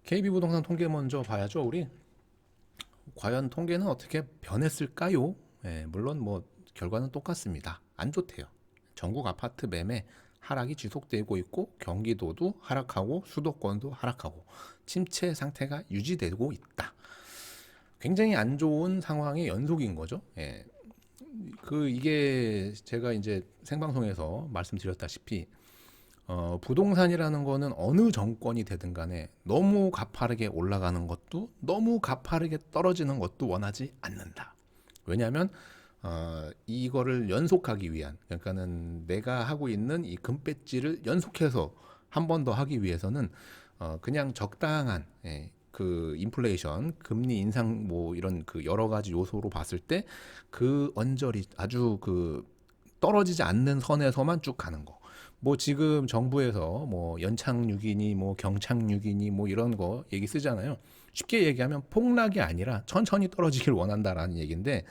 KB부동산 통계 먼저 봐야죠, 우리. 과연 통계는 어떻게 변했을까요? 예, 물론 뭐 결과는 똑같습니다. 안 좋대요. 전국 아파트 매매 하락이 지속되고 있고 경기도도 하락하고 수도권도 하락하고 침체 상태가 유지되고 있다. 굉장히 안 좋은 상황의 연속인 거죠. 예. 이게 제가 이제 생방송에서 말씀드렸다시피 부동산이라는 거는 어느 정권이 되든 간에 너무 가파르게 올라가는 것도 너무 가파르게 떨어지는 것도 원하지 않는다. 왜냐하면 이거를 연속하기 위한, 그러니까는 내가 하고 있는 이 금배지를 연속해서 한 번 더 하기 위해서는 그냥 적당한, 그 인플레이션, 금리 인상 뭐 이런 그 여러 가지 요소로 봤을 때 그 언저리 아주 그 떨어지지 않는 선에서만 쭉 가는 거. 뭐 지금 정부에서 뭐 연착륙이니 뭐 경착륙이니 뭐 이런 거 얘기 쓰잖아요. 쉽게 얘기하면 폭락이 아니라 천천히 떨어지길 원한다라는 얘기인데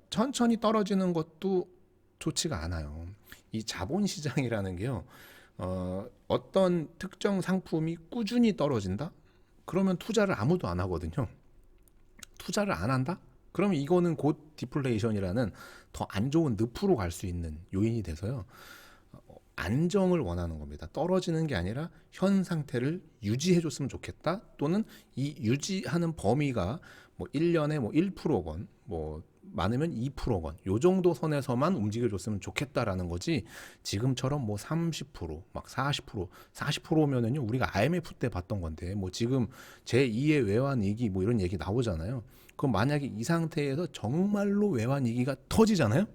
천천히 떨어지는 것도 좋지가 않아요. 이 자본시장이라는 게요. 어떤 특정 상품이 꾸준히 떨어진다? 그러면 투자를 아무도 안 하거든요. 투자를 안 한다? 그러면 이거는 곧 디플레이션이라는 더 안 좋은 늪으로 갈 수 있는 요인이 돼서요. 안정을 원하는 겁니다. 떨어지는 게 아니라 현 상태를 유지해 줬으면 좋겠다. 또는 이 유지하는 범위가 뭐 1년에 뭐 1%건 뭐 많으면 2%건 요 정도 선에서만 움직여 줬으면 좋겠다라는 거지. 지금처럼 뭐 30%막 40%면은요 우리가 IMF 때 봤던 건데 뭐 지금 제2의 외환 위기 뭐 이런 얘기 나오잖아요. 그럼 만약에 이 상태에서 정말로 외환 위기가 터지잖아요.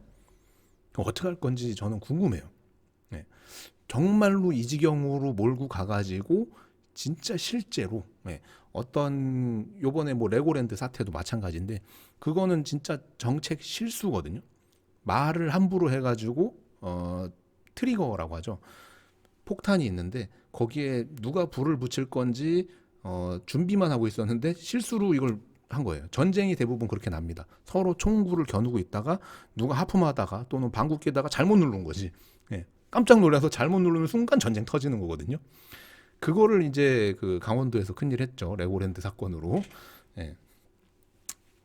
그럼 어떻게 할 건지 저는 궁금해요. 네. 정말로 이 지경으로 몰고 가가지고 진짜 실제로 어떤 요번에 뭐 레고랜드 사태도 마찬가지인데 그거는 진짜 정책 실수거든요. 말을 함부로 해가지고 트리거라고 하죠. 폭탄이 있는데 거기에 누가 불을 붙일 건지 준비만 하고 있었는데 실수로 이걸 한 거예요. 전쟁이 대부분 그렇게 납니다. 서로 총구를 겨누고 있다가 누가 하품하다가 또는 방구 끼다가 잘못 누른 거지. 예. 깜짝 놀라서 잘못 누르는 순간 전쟁 터지는 거거든요. 그거를 이제 그 강원도에서 큰일 했죠. 레고랜드 사건으로. 예.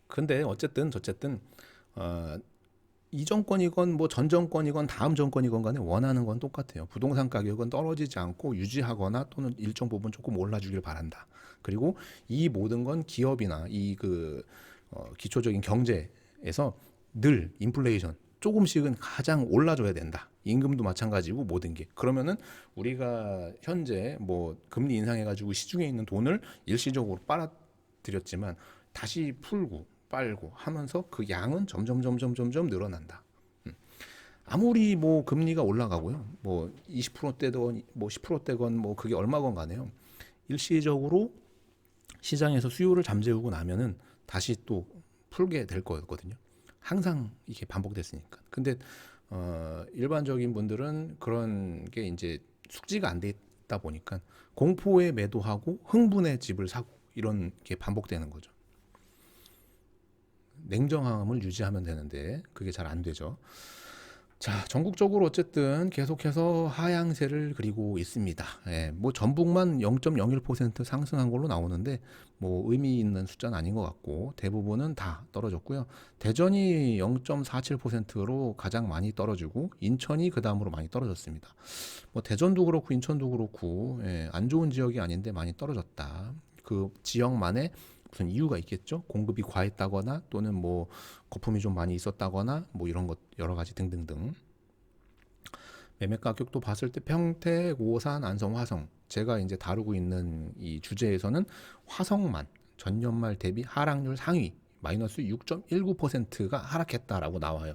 근데 어쨌든 저쨌든 어, 이 정권이건 뭐 전 정권이건 다음 정권이건 간에 원하는 건 똑같아요. 부동산 가격은 떨어지지 않고 유지하거나 또는 일정 부분 조금 올라주길 바란다. 그리고 이 모든 건 기업이나 기초적인 경제에서 늘 인플레이션 조금씩은 가장 올라줘야 된다. 임금도 마찬가지고 모든 게. 그러면은 우리가 현재 뭐 금리 인상해가지고 시중에 있는 돈을 일시적으로 빨아들였지만 다시 풀고 빨고 하면서 그 양은 점점 늘어난다. 아무리 뭐 금리가 올라가고요. 뭐 20%대건 뭐 10%대건 뭐 그게 얼마건 간에요. 일시적으로 시장에서 수요를 잠재우고 나면은 다시 또 풀게 될 거거든요. 항상 이게 반복됐으니까. 근데 일반적인 분들은 그런 게 이제 숙지가 안 돼 있다 보니까 공포에 매도하고 흥분의 집을 사고 이런 게 반복되는 거죠. 냉정함을 유지하면 되는데 그게 잘 안 되죠. 자, 전국적으로 어쨌든 계속해서 하향세를 그리고 있습니다. 예, 뭐 전북만 0.01% 상승한 걸로 나오는데 뭐 의미 있는 숫자는 아닌 것 같고 대부분은 다 떨어졌고요. 대전이 0.47%로 가장 많이 떨어지고 인천이 그 다음으로 많이 떨어졌습니다. 뭐 대전도 그렇고 인천도 그렇고 안 좋은 지역이 아닌데 많이 떨어졌다. 그 지역만의 무슨 이유가 있겠죠? 공급이 과했다거나 또는 뭐 거품이 좀 많이 있었다거나 뭐 이런 것 여러 가지 등등등. 매매 가격도 봤을 때 평택, 오산, 안성, 화성 제가 이제 다루고 있는 이 주제에서는 화성만 전년말 대비 하락률 상위 마이너스 6.19%가 하락했다라고 나와요.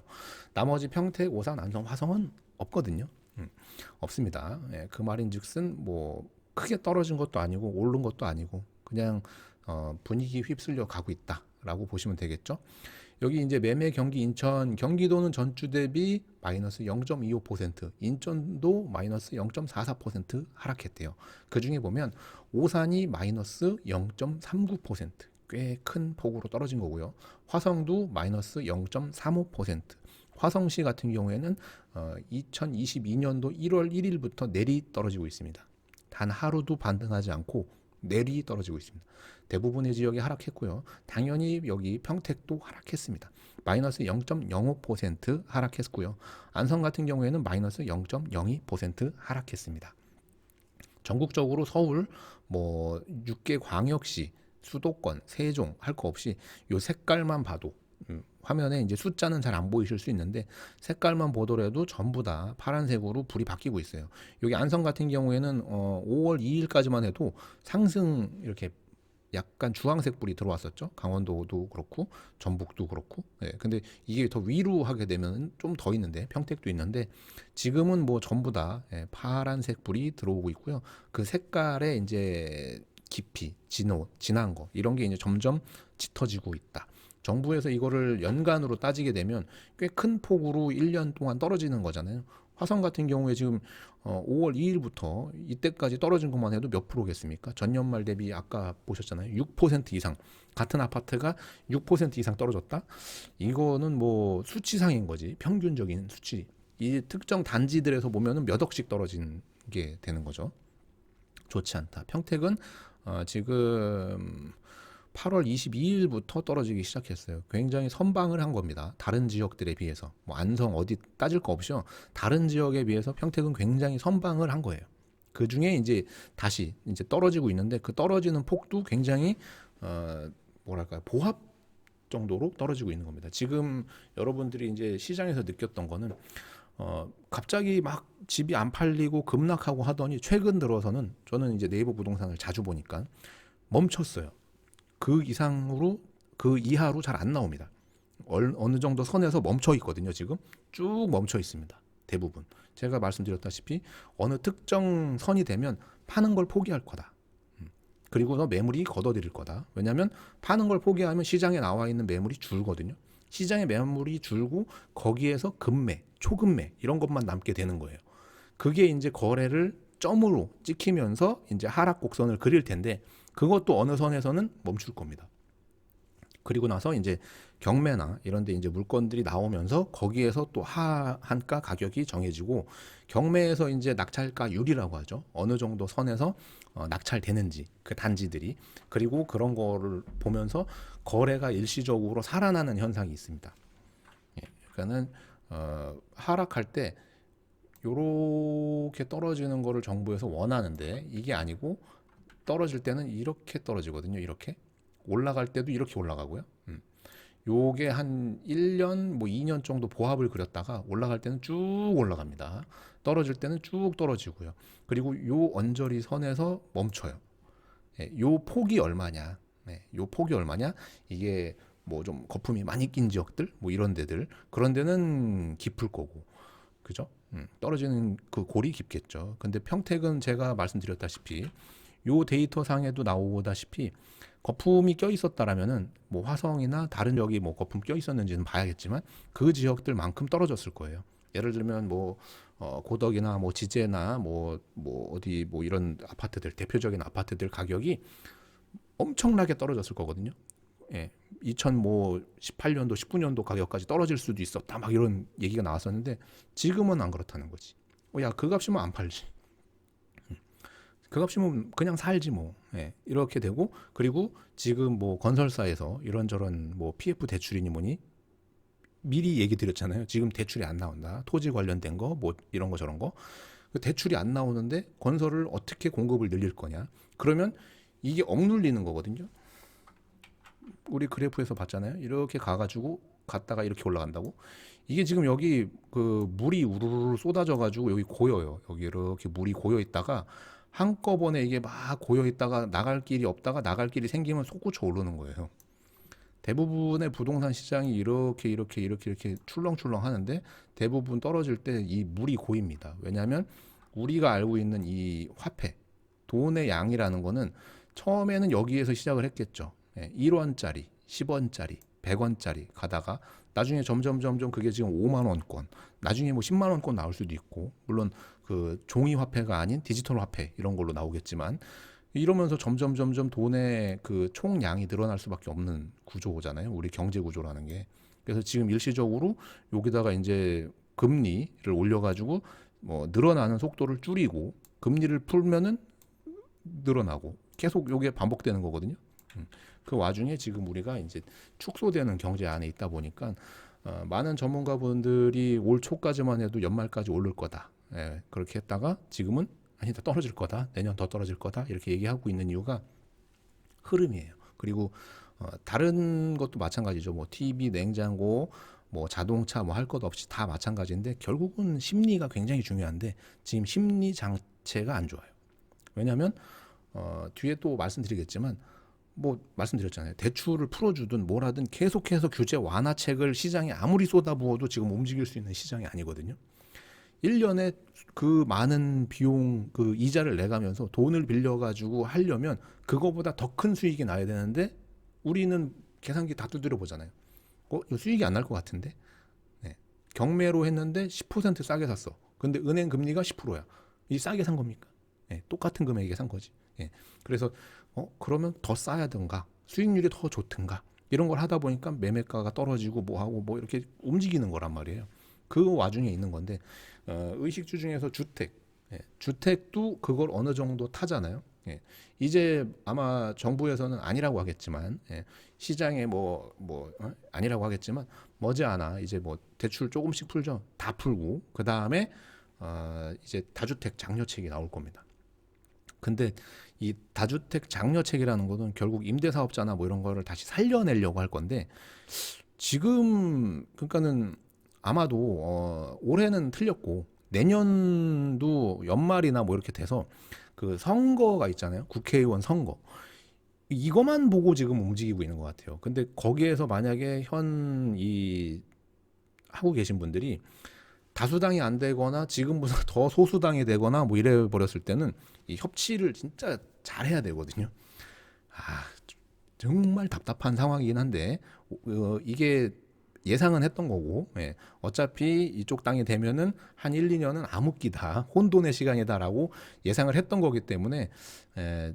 나머지 평택, 오산, 안성, 화성은 없거든요. 없습니다. 예, 그 말인즉슨 뭐 크게 떨어진 것도 아니고 오른 것도 아니고 그냥 분위기 휩쓸려 가고 있다라고 보시면 되겠죠. 여기 이제 매매 경기 인천, 경기도는 전주 대비 마이너스 0.25%, 인천도 마이너스 0.44% 하락했대요. 그 중에 보면 오산이 마이너스 0.39%, 꽤 큰 폭으로 떨어진 거고요. 화성도 마이너스 0.35%. 화성시 같은 경우에는 2022년도 1월 1일부터 내리 떨어지고 있습니다. 단 하루도 반등하지 않고 내리 떨어지고 있습니다. 대부분의 지역이 하락했고요. 당연히 여기 평택도 하락했습니다. 마이너스 0.05% 하락했고요. 안성 같은 경우에는 마이너스 0.02% 하락했습니다. 전국적으로 서울, 뭐 6개 광역시, 수도권, 세종 할 거 없이 요 색깔만 봐도 화면에 이제 숫자는 잘 안 보이실 수 있는데 색깔만 보더라도 전부 다 파란색으로 불이 바뀌고 있어요. 여기 안성 같은 경우에는 5월 2일까지만 해도 상승 이렇게 약간 주황색 불이 들어왔었죠. 강원도도 그렇고 전북도 그렇고. 예, 근데 이게 더 위로 하게 되면 좀 더 있는데 평택도 있는데 지금은 뭐 전부 다 파란색 불이 들어오고 있고요. 그 색깔의 이제 깊이, 진한 거 이런 게 이제 점점 짙어지고 있다. 정부에서 이거를 연간으로 따지게 되면 꽤 큰 폭으로 1년 동안 떨어지는 거잖아요. 화성 같은 경우에 지금 5월 2일부터 이때까지 떨어진 것만 해도 몇 프로겠습니까? 전년 말 대비 아까 보셨잖아요. 6% 이상. 같은 아파트가 6% 이상 떨어졌다? 이거는 뭐 수치상인 거지. 평균적인 수치. 이 특정 단지들에서 보면은 몇 억씩 떨어진 게 되는 거죠. 좋지 않다. 평택은 지금 8월 22일부터 떨어지기 시작했어요. 굉장히 선방을 한 겁니다. 다른 지역들에 비해서. 뭐 안성 어디 따질 거 없이요. 다른 지역에 비해서 평택은 굉장히 선방을 한 거예요. 그 중에 이제 다시 이제 떨어지고 있는데 그 떨어지는 폭도 굉장히 뭐랄까요? 보합 정도로 떨어지고 있는 겁니다. 지금 여러분들이 이제 시장에서 느꼈던 거는 갑자기 막 집이 안 팔리고 급락하고 하더니 최근 들어서는 저는 이제 네이버 부동산을 자주 보니까 멈췄어요. 그 이상으로 그 이하로 잘 안 나옵니다. 어느 정도 선에서 멈춰 있거든요. 지금 쭉 멈춰 있습니다. 대부분 제가 말씀드렸다시피 어느 특정 선이 되면 파는 걸 포기할 거다. 그리고 매물이 걷어들일 거다. 왜냐하면 파는 걸 포기하면 시장에 나와 있는 매물이 줄거든요. 시장의 매물이 줄고 거기에서 급매, 초급매 이런 것만 남게 되는 거예요. 그게 이제 거래를 점으로 찍히면서 이제 하락 곡선을 그릴 텐데 그것도 어느 선에서는 멈출 겁니다. 그리고 나서 이제 경매나 이런 데 이제 물건들이 나오면서 거기에서 또 한가 가격이 정해지고 경매에서 이제 낙찰가율이라고 하죠. 어느 정도 선에서 낙찰되는지 그 단지들이 그리고 그런 거를 보면서 거래가 일시적으로 살아나는 현상이 있습니다. 예, 그러니까는 하락할 때 요렇게 떨어지는 거를 정부에서 원하는데 이게 아니고 떨어질 때는 이렇게 떨어지거든요. 이렇게 올라갈 때도 이렇게 올라가고요. 요게 한 1년 뭐 2년 정도 보합을 그렸다가 올라갈 때는 쭉 올라갑니다. 떨어질 때는 쭉 떨어지고요. 그리고 요 언저리 선에서 멈춰요. 예, 요 폭이 얼마냐? 네, 요 폭이 얼마냐? 이게 뭐 좀 거품이 많이 낀 지역들, 뭐 이런 데들 그런 데는 깊을 거고, 그죠? 떨어지는 그 골이 깊겠죠. 근데 평택은 제가 말씀드렸다시피 요 데이터 상에도 나오다시피 거품이 껴 있었다라면은 뭐 화성이나 다른 지역이 뭐 거품 껴 있었는지는 봐야겠지만 그 지역들만큼 떨어졌을 거예요. 예를 들면 뭐 고덕이나 뭐 지제나 뭐 어디 뭐 이런 아파트들 대표적인 아파트들 가격이 엄청나게 떨어졌을 거거든요. 예. 2018년도 19년도 가격까지 떨어질 수도 있었다 막 이런 얘기가 나왔었는데 지금은 안 그렇다는 거지. 야, 그 값이면 안 팔지. 그 값이면 그냥 살지 뭐. 예, 이렇게 되고 그리고 지금 뭐 건설사에서 이런저런 뭐 PF 대출이니 뭐니 미리 얘기 드렸잖아요. 지금 대출이 안 나온다. 토지 관련된 거 뭐 이런 거 저런 거. 그 대출이 안 나오는데 건설을 어떻게 공급을 늘릴 거냐. 그러면 이게 억눌리는 거거든요. 우리 그래프에서 봤잖아요. 이렇게 가가지고 갔다가 이렇게 올라간다고. 이게 지금 여기 그 물이 우르르 쏟아져 가지고 여기 고여요. 여기 이렇게 물이 고여 있다가 한꺼번에 이게 막 고여 있다가 나갈 길이 없다가 나갈 길이 생기면 솟구쳐 오르는 거예요. 대부분의 부동산 시장이 이렇게 출렁출렁 하는데 대부분 떨어질 때 이 물이 고입니다. 왜냐하면 우리가 알고 있는 이 화폐, 돈의 양이라는 거는 처음에는 여기에서 시작을 했겠죠. 1원짜리, 10원짜리, 100원짜리 가다가 나중에 점점 그게 지금 5만 원권, 나중에 뭐 10만 원권 나올 수도 있고, 물론 그 종이 화폐가 아닌 디지털 화폐 이런 걸로 나오겠지만 이러면서 점점 돈의 그 총량이 늘어날 수밖에 없는 구조잖아요. 우리 경제 구조라는 게. 그래서 지금 일시적으로 여기다가 이제 금리를 올려가지고 뭐 늘어나는 속도를 줄이고 금리를 풀면은 늘어나고 계속 요게 반복되는 거거든요. 그 와중에 지금 우리가 이제 축소되는 경제 안에 있다 보니까 많은 전문가분들이 올 초까지만 해도 연말까지 오를 거다. 예, 그렇게 했다가 지금은 아니다, 떨어질 거다. 내년 더 떨어질 거다. 이렇게 얘기하고 있는 이유가 흐름이에요. 그리고 다른 것도 마찬가지죠. 뭐 TV, 냉장고, 뭐 자동차 뭐 할 것 없이 다 마찬가지인데 결국은 심리가 굉장히 중요한데 지금 심리 장치가 안 좋아요. 왜냐하면 뒤에 또 말씀드리겠지만 뭐 말씀드렸잖아요. 대출을 풀어주든 뭐라든 계속해서 규제 완화책을 시장에 아무리 쏟아부어도 지금 움직일 수 있는 시장이 아니거든요. 1년에 그 많은 비용 그 이자를 내가면서 돈을 빌려가지고 하려면 그거보다 더 큰 수익이 나야 되는데 우리는 계산기 다 두드려 보잖아요. 이거 수익이 안 날 것 같은데. 네. 경매로 했는데 10% 싸게 샀어. 근데 은행 금리가 10%야. 이 싸게 산 겁니까? 네. 똑같은 금액에 산 거지. 네. 그래서 그러면 더 싸야든가 수익률이 더 좋든가 이런 걸 하다 보니까 매매가가 떨어지고 뭐하고 뭐 이렇게 움직이는 거란 말이에요. 그 와중에 있는 건데 의식주 중에서 주택, 예, 주택도 그걸 어느 정도 타잖아요. 예, 이제 아마 정부에서는 아니라고 하겠지만 시장에 아니라고 하겠지만 머지않아 이제 뭐 대출 조금씩 풀죠. 다 풀고 그 다음에 이제 다주택 장려책이 나올 겁니다. 근데 이 다주택 장려책이라는 것은 결국 임대사업자나 뭐 이런 거를 다시 살려내려고 할 건데 지금 그러니까는 아마도 올해는 틀렸고 내년도 연말이나 뭐 이렇게 돼서 그 선거가 있잖아요. 국회의원 선거. 이거만 보고 지금 움직이고 있는 것 같아요. 근데 거기에서 만약에 현 이 하고 계신 분들이 다수당이 안 되거나 지금보다 더 소수당이 되거나 뭐 이래 버렸을 때는 이 협치를 진짜 잘 해야 되거든요. 아, 정말 답답한 상황이긴 한데 이게 예상은 했던 거고 어차피 이쪽 땅이 되면은 한 1, 2년은 암흑기다 혼돈의 시간이다라고 예상을 했던 거기 때문에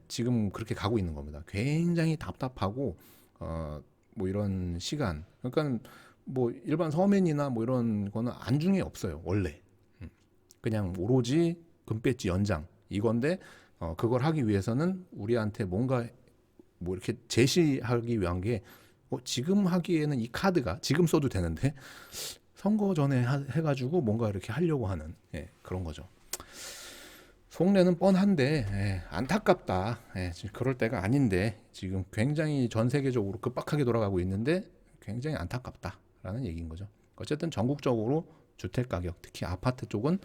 지금 그렇게 가고 있는 겁니다. 굉장히 답답하고 뭐 이런 시간 그러니까 뭐 일반 서민이나 뭐 이런 거는 안중에 없어요 원래. 그냥 오로지 금배지 연장 이건데 그걸 하기 위해서는 우리한테 뭔가 뭐 이렇게 제시하기 위한 게 지금 하기에는 이 카드가 지금 써도 되는데 선거 전에 해가지고 뭔가 이렇게 하려고 하는 그런 거죠. 속내는 뻔한데 안타깝다. 지금 그럴 때가 아닌데 지금 굉장히 전 세계적으로 급박하게 돌아가고 있는데 굉장히 안타깝다라는 얘기인 거죠. 어쨌든 전국적으로 주택 가격 특히 아파트 쪽은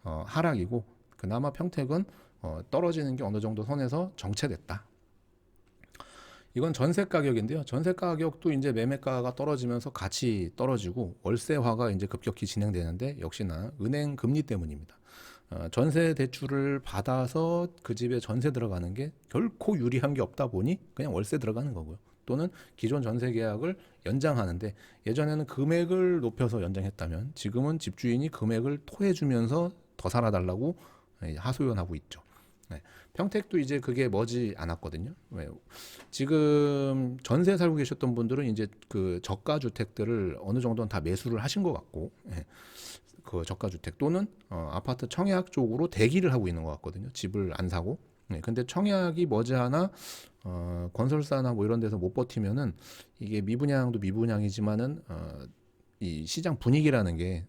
하락이고 그나마 평택은 떨어지는 게 어느 정도 선에서 정체됐다. 이건 전세 가격인데요. 전세 가격도 이제 매매가가 떨어지면서 같이 떨어지고 월세화가 이제 급격히 진행되는데 역시나 은행 금리 때문입니다. 전세 대출을 받아서 그 집에 전세 들어가는 게 결코 유리한 게 없다 보니 그냥 월세 들어가는 거고요. 또는 기존 전세 계약을 연장하는데 예전에는 금액을 높여서 연장했다면 지금은 집주인이 금액을 토해주면서 더 살아달라고 하소연하고 있죠. 네. 평택도 이제 그게 머지 않았거든요. 왜? 지금 전세 살고 계셨던 분들은 이제 그 저가 주택들을 어느 정도는 다 매수를 하신 것 같고, 그 저가 주택 또는 아파트 청약 쪽으로 대기를 하고 있는 것 같거든요. 집을 안 사고. 근데 청약이 머지않아 건설사나 뭐 이런 데서 못 버티면은 이게 미분양도 미분양이지만은 이 시장 분위기라는 게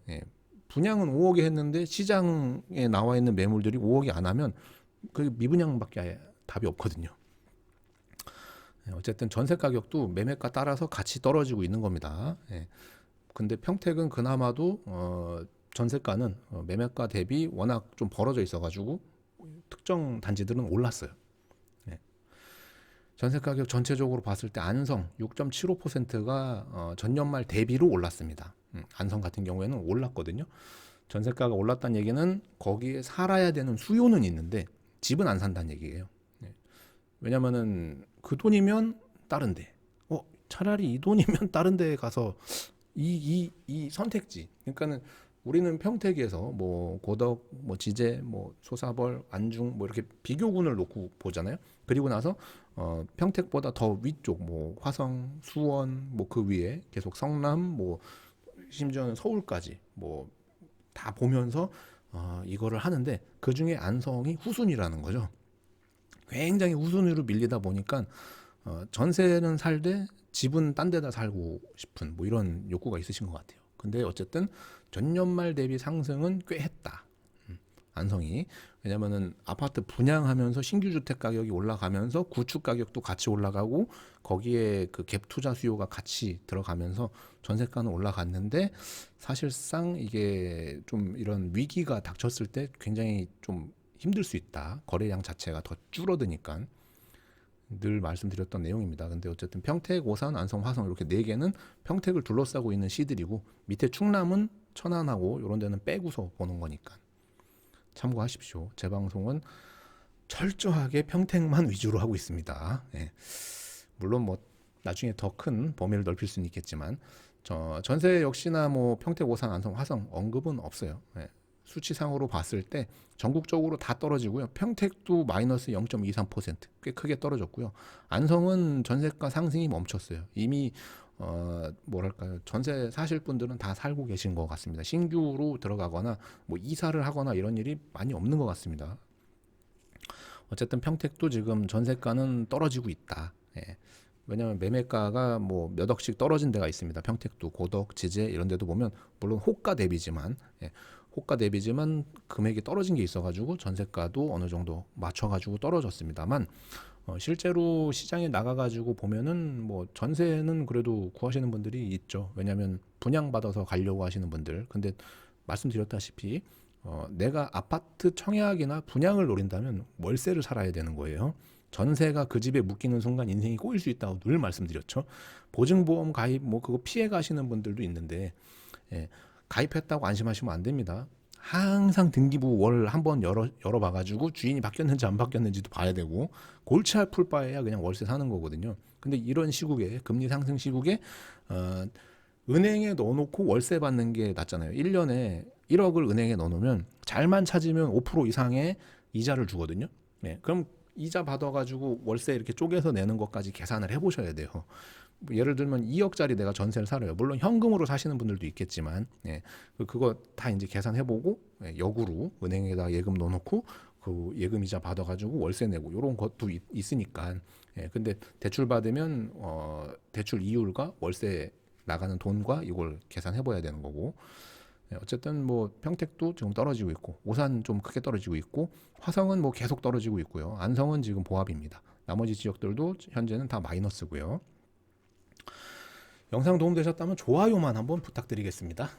분양은 5억에 했는데 시장에 나와 있는 매물들이 5억이 안 하면 그 미분양밖에 아예 답이 없거든요. 어쨌든 전세 가격도 매매가 따라서 같이 떨어지고 있는 겁니다. 근데 평택은 그나마도 전세가는 매매가 대비 워낙 좀 벌어져 있어가지고 특정 단지들은 올랐어요. 전세 가격 전체적으로 봤을 때 안성 6.75%가 전년 말 대비로 올랐습니다. 안성 같은 경우에는 올랐거든요. 전세가가 올랐다는 얘기는 거기에 살아야 되는 수요는 있는데 집은 안 산다는 얘기예요. 왜냐면은 그 돈이면 다른 데, 차라리 이 돈이면 다른 데 가서 이 선택지. 그러니까는 우리는 평택에서 뭐 고덕, 뭐 지제, 뭐 소사벌, 안중 뭐 이렇게 비교군을 놓고 보잖아요. 그리고 나서 평택보다 더 위쪽 뭐 화성, 수원 뭐 그 위에 계속 성남 뭐 심지어는 서울까지 뭐 다 보면서 이거를 하는데 그 중에 안성이 후순위라는 거죠. 굉장히 우선으로 밀리다 보니까 전세는 살되 집은 딴 데다 살고 싶은 뭐 이런 욕구가 있으신 것 같아요. 근데 어쨌든 전년말 대비 상승은 꽤 했다. 안성이. 왜냐면은 아파트 분양하면서 신규 주택 가격이 올라가면서 구축 가격도 같이 올라가고 거기에 그 갭 투자 수요가 같이 들어가면서 전세가는 올라갔는데 사실상 이게 좀 이런 위기가 닥쳤을 때 굉장히 좀 힘들 수 있다. 거래량 자체가 더 줄어드니까. 늘 말씀드렸던 내용입니다. 근데 어쨌든 평택, 오산, 안성, 화성 이렇게 네 개는 평택을 둘러싸고 있는 시들이고 밑에 충남은 천안하고 이런 데는 빼고서 보는 거니까 참고하십시오. 제 방송은 철저하게 평택만 위주로 하고 있습니다. 예. 물론 뭐 나중에 더 큰 범위를 넓힐 수는 있겠지만 전세 역시나 뭐 평택, 오산, 안성, 화성 언급은 없어요. 예. 수치상으로 봤을 때 전국적으로 다 떨어지고요. 평택도 마이너스 0.23%, 꽤 크게 떨어졌고요. 안성은 전세가 상승이 멈췄어요. 이미 뭐랄까요, 전세 사실 분들은 다 살고 계신 것 같습니다. 신규로 들어가거나 뭐 이사를 하거나 이런 일이 많이 없는 것 같습니다. 어쨌든 평택도 지금 전세가는 떨어지고 있다. 예. 왜냐하면 매매가가 뭐 몇 억씩 떨어진 데가 있습니다. 평택도 고덕, 지제 이런 데도 보면 물론 호가 대비지만 호가 대비지만 금액이 떨어진 게 있어가지고 전세가도 어느 정도 맞춰가지고 떨어졌습니다만 실제로 시장에 나가가지고 보면은 뭐 전세는 그래도 구하시는 분들이 있죠. 왜냐하면 분양받아서 가려고 하시는 분들. 근데 말씀드렸다시피 내가 아파트 청약이나 분양을 노린다면 월세를 살아야 되는 거예요. 전세가 그 집에 묶이는 순간 인생이 꼬일 수 있다고 늘 말씀드렸죠. 보증보험 가입 뭐 그거 피해 가시는 분들도 있는데 가입했다고 안심하시면 안 됩니다. 항상 등기부 월 한번 열어봐가지고 주인이 바뀌었는지 안 바뀌었는지도 봐야 되고 골치 아플 바에야 그냥 월세 사는 거거든요. 근데 이런 시국에 금리 상승 시국에 은행에 넣어놓고 월세 받는 게 낫잖아요. 1년에 1억을 은행에 넣어놓으면 잘만 찾으면 5% 이상의 이자를 주거든요. 그럼 이자 받아가지고 월세 이렇게 쪼개서 내는 것까지 계산을 해보셔야 돼요. 예를 들면 2억짜리 내가 전세를 살아요. 물론 현금으로 사시는 분들도 있겠지만, 그거 다 이제 계산해보고 역으로 은행에다 예금 넣어놓고 그 예금 이자 받아가지고 월세 내고 이런 것도 있으니까. 근데 대출 받으면 대출 이율과 월세 나가는 돈과 이걸 계산해봐야 되는 거고. 어쨌든 뭐 평택도 지금 떨어지고 있고 오산 좀 크게 떨어지고 있고 화성은 뭐 계속 떨어지고 있고요. 안성은 지금 보합입니다. 나머지 지역들도 현재는 다 마이너스고요. 영상 도움되셨다면 좋아요만 한번 부탁드리겠습니다.